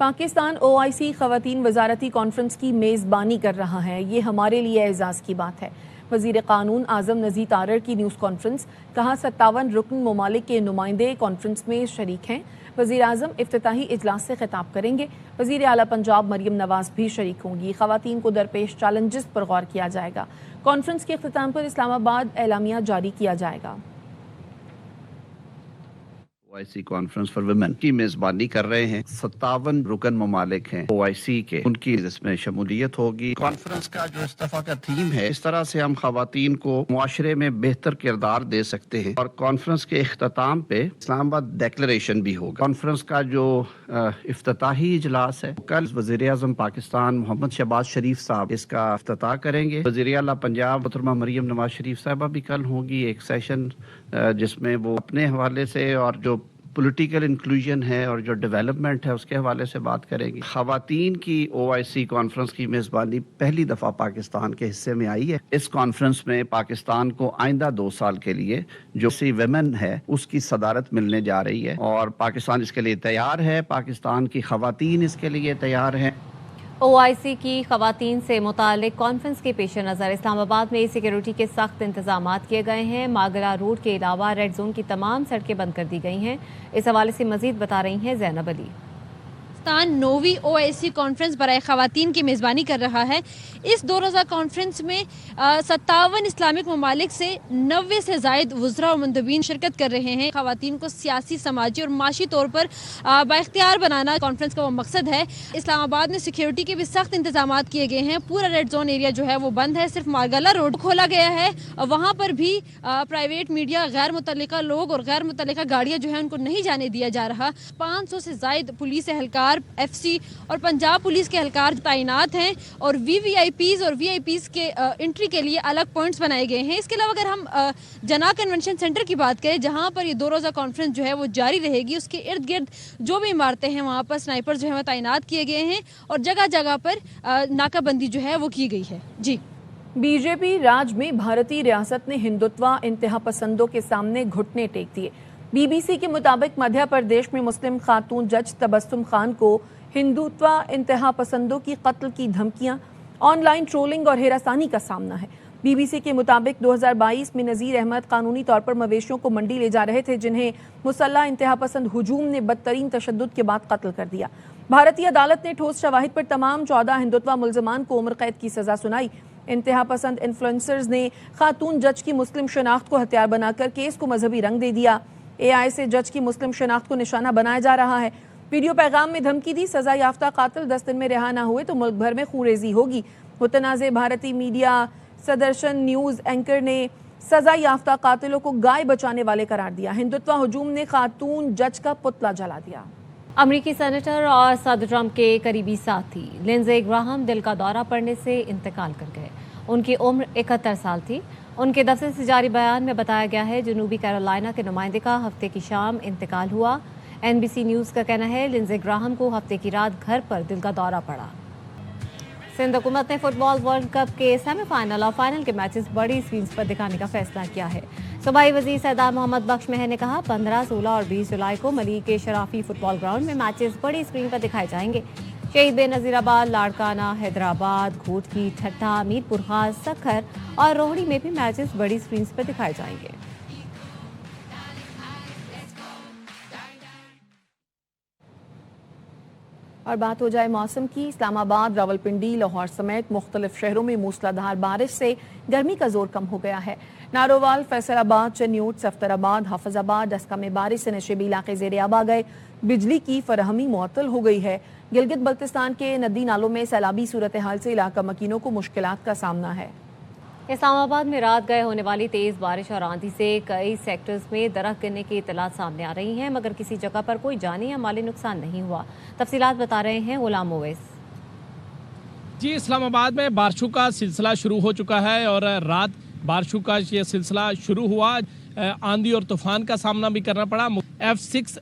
Pakistan OIC خواتین وزارتی conference کی میزبانی کر رہا ہے، یہ ہمارے لیے اعزاز کی بات ہے۔ وزیر قانون اعظم نذیر تارڑ کی نیوز کانفرنس، کہا 57 رکن ممالک کے نمائندے کانفرنس میں شریک ہیں۔ وزیر اعظم افتتاحی اجلاس سے خطاب کریں گے۔ وزیر اعلیٰ پنجاب مریم نواز بھی شریک ہوں گی۔ خواتین کو درپیش چیلنجز پر غور کیا جائے گا۔ کانفرنس کے اختتام پر اسلام آباد اعلامیہ جاری کیا جائے گا۔ OIC کانفرنس فار ویمن کی میزبانی کر رہے ہیں۔ 57 رکن ممالک ہیں OIC کے، ان کی اس میں شمولیت ہوگی۔ کانفرنس کا جو اس دفعہ کا تھیم ہے، اس طرح سے ہم خواتین کو معاشرے میں بہتر کردار دے سکتے ہیں، اور کانفرنس کے اختتام پہ اسلام آباد ڈیکلریشن بھی ہوگا۔ کانفرنس کا جو افتتاحی اجلاس ہے، کل وزیر اعظم پاکستان محمد شہباز شریف صاحب اس کا افتتاح کریں گے۔ وزیر اعلیٰ پنجاب محترمہ مریم نواز شریف صاحبہ بھی کل ہوگی ایک سیشن، جس میں وہ اپنے حوالے سے اور جو پولیٹیکل انکلوژن ہے اور جو ڈیولپمنٹ ہے اس کے حوالے سے بات کریں گی۔ خواتین کی OIC کانفرنس کی میزبانی پہلی دفعہ پاکستان کے حصے میں آئی ہے۔ اس کانفرنس میں پاکستان کو آئندہ 2 سال کے لیے جو ویمن ہے اس کی صدارت ملنے جا رہی ہے، اور پاکستان اس کے لیے تیار ہے، پاکستان کی خواتین اس کے لیے تیار ہیں۔ OIC کی خواتین سے متعلق کانفرنس کے پیش نظر اسلام آباد میں سیکیورٹی کے سخت انتظامات کیے گئے ہیں۔ ماگلا روڈ کے علاوہ ریڈ زون کی تمام سڑکیں بند کر دی گئی ہیں۔ اس حوالے سے مزید بتا رہی ہیں زینب علی۔ پاکستان 9ویں OIC کانفرنس برائے خواتین کی میزبانی کر رہا ہے۔ اس 2 روزہ کانفرنس میں 57 اسلامک ممالک سے 90 سے زائد وزراء اور مندوبین شرکت کر رہے ہیں۔ خواتین کو سیاسی، سماجی اور معاشی طور پر بااختیار بنانا کانفرنس کا وہ مقصد ہے۔ اسلام آباد میں سیکیورٹی کے بھی سخت انتظامات کیے گئے ہیں۔ پورا ریڈ زون ایریا جو ہے وہ بند ہے، صرف مارگلا روڈ کھولا گیا ہے۔ وہاں پر بھی پرائیویٹ میڈیا، غیر متعلقہ لوگ اور غیر متعلقہ گاڑیاں جو ہیں ان کو نہیں جانے دیا جا رہا۔ 500 سے زائد پولیس اہلکار، FC اور پنجاب پولیس کے اہلکار تعینات ہیں، اور VVIPs اور VIPs کے انٹری کے لیے الگ پوائنٹس بنائے گئے ہیں۔ اس کے علاوہ اگر ہم جناح کنونشن سینٹر کی بات کریں، جہاں پر یہ 2 روزہ کانفرنس جو ہے وہ جاری رہے گی، اس کے ارد گرد جو بھی عمارتیں ہیں وہاں پر سنائپر جو ہے وہ تعینات کیے گئے ہیں، اور جگہ جگہ پر ناکہ بندی جو ہے وہ کی گئی ہے۔ جی، BJP راج میں بھارتی ریاست نے ہندوتوا انتہا پسندوں کے سامنے گھٹنے ٹیک دیے۔ BBC کے مطابق مدھیہ پردیش میں مسلم خاتون جج تبسم خان کو ہندوتوا انتہا پسندوں کی قتل کی دھمکیاں، آن لائن ٹرولنگ اور ہراسانی کا سامنا ہے۔ BBC کے مطابق 2022 میں نذیر احمد قانونی طور پر مویشیوں کو منڈی لے جا رہے تھے، جنہیں مسلح انتہا پسند ہجوم نے بدترین تشدد کے بعد قتل کر دیا۔ بھارتی عدالت نے ٹھوس شواہد پر تمام 14 ہندوتوا ملزمان کو عمر قید کی سزا سنائی۔ انتہا پسند انفلوئنسرز نے خاتون جج کی مسلم شناخت کو ہتھیار بنا کر کیس کو مذہبی رنگ دے دیا۔ AI سے جج کی مسلم شناخت کو نشانہ بنایا جا رہا ہے۔ ویڈیو پیغام میں دھمکی دی، سزا یافتہ قاتل 10 دن میں رہا نہ ہوئے تو ملک بھر میں خونریزی ہوگی۔ متنازع بھارتی میڈیا سدرشن نیوز اینکر نے سزا یافتہ قاتلوں کو گائے بچانے والے قرار دیا۔ ہندوتوا ہجوم نے خاتون جج کا پتلا جلا دیا۔ امریکی سینیٹر اور صدر ٹرمپ کے قریبی ساتھی لنزے گراہم دل کا دورہ پڑنے سے انتقال کر گئے۔ ان کی عمر 71 سال تھی۔ ان کے دفتر سے جاری بیان میں بتایا گیا ہے جنوبی کیرولائنا کے نمائندے کا ہفتے کی شام انتقال ہوا۔ NBC نیوز کا کہنا ہے لنزے گراہم کو ہفتے کی رات گھر پر دل کا دورہ پڑا۔ سندھ حکومت نے فٹ بال ورلڈ کپ کے سیمی فائنل اور فائنل کے میچز بڑی اسکرینز پر دکھانے کا فیصلہ کیا ہے۔ صوبائی وزیر سردار محمد بخش مہر نے کہا 15، 16 اور 20 جولائی کو ملیق کے شرافی فٹ بال گراؤنڈ میں میچز بڑی اسکرین پر دکھائے جائیں گے۔ شہید بے نظیر آباد، لاڑکانہ، حیدرآباد، گھوٹکی، ٹھٹھہ، میر پرخاس، سکھر اور روہڑی میں بھی میچز بڑی اسکرینز پر دکھائے جائیں گے۔ اور بات ہو جائے موسم کی، اسلام آباد، راولپنڈی، لاہور سمیت مختلف شہروں میں موسلادھار بارش سے گرمی کا زور کم ہو گیا ہے۔ نارووال، فیصل آباد، چنیوٹ، صفدر آباد، حافظ آباد، ڈسکہ میں بارش سے نشیبی علاقے زیر آب آ گئے۔ بجلی کی فراہمی معطل ہو گئی ہے۔ گلگت بلتستان کے ندی نالوں میں سیلابی صورتحال سے علاقہ مکینوں کو مشکلات کا سامنا ہے۔ اسلام آباد میں رات گئے ہونے والی تیز بارش اور آندھی سے کئی سیکٹرز میں درخت گرنے کی اطلاعات سامنے آ رہی ہیں، مگر کسی جگہ پر کوئی جانی یا مالی نقصان نہیں ہوا۔ تفصیلات بتا رہے ہیں غلام اویس۔ جی، اسلام آباد میں بارشوں کا سلسلہ شروع ہو چکا ہے، اور رات بارشوں کا یہ سلسلہ شروع ہوا، آندھی اور طوفان کا سامنا بھی کرنا پڑا۔ F6,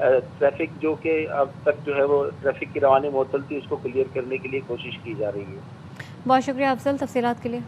ٹریفک جو کہ اب تک جو ہے وہ ٹریفک کی روانی معطل تھی اس کو کلیئر کرنے کے لیے کوشش کی جا رہی ہے۔ بہت شکریہ افضل تفصیلات کے لیے۔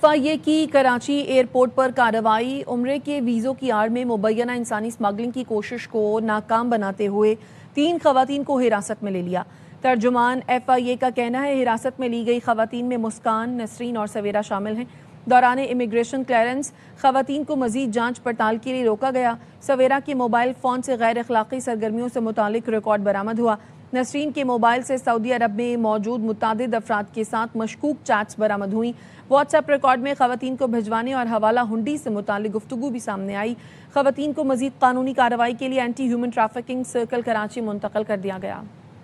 FIA کی کراچی ایئرپورٹ پر کارروائی، عمرے کے ویزوں کی آڑ میں مبینہ انسانی اسمگلنگ کی کوشش کو ناکام بناتے ہوئے 3 خواتین کو حراست میں لے لیا۔ ترجمان FIA کا کہنا ہے حراست میں لی گئی خواتین میں مسکان، نسرین اور سویرا شامل ہیں۔ دوران امیگریشن کلیئرنس خواتین کو مزید جانچ پڑتال کے لیے روکا گیا۔ سویرا کے موبائل فون سے غیر اخلاقی سرگرمیوں سے متعلق ریکارڈ برآمد ہوا۔ نسرین کے موبائل سے سعودی عرب میں موجود متعدد افراد کے ساتھ مشکوک چیٹس برآمد ہوئیں۔ واٹس ایپ ریکارڈ میں خواتین کو بھجوانے اور حوالہ ہنڈی سے متعلق گفتگو بھی سامنے آئی۔ خواتین کو مزید قانونی کارروائی کے لیے anti human trafficking circle Karachi منتقل کر دیا گیا۔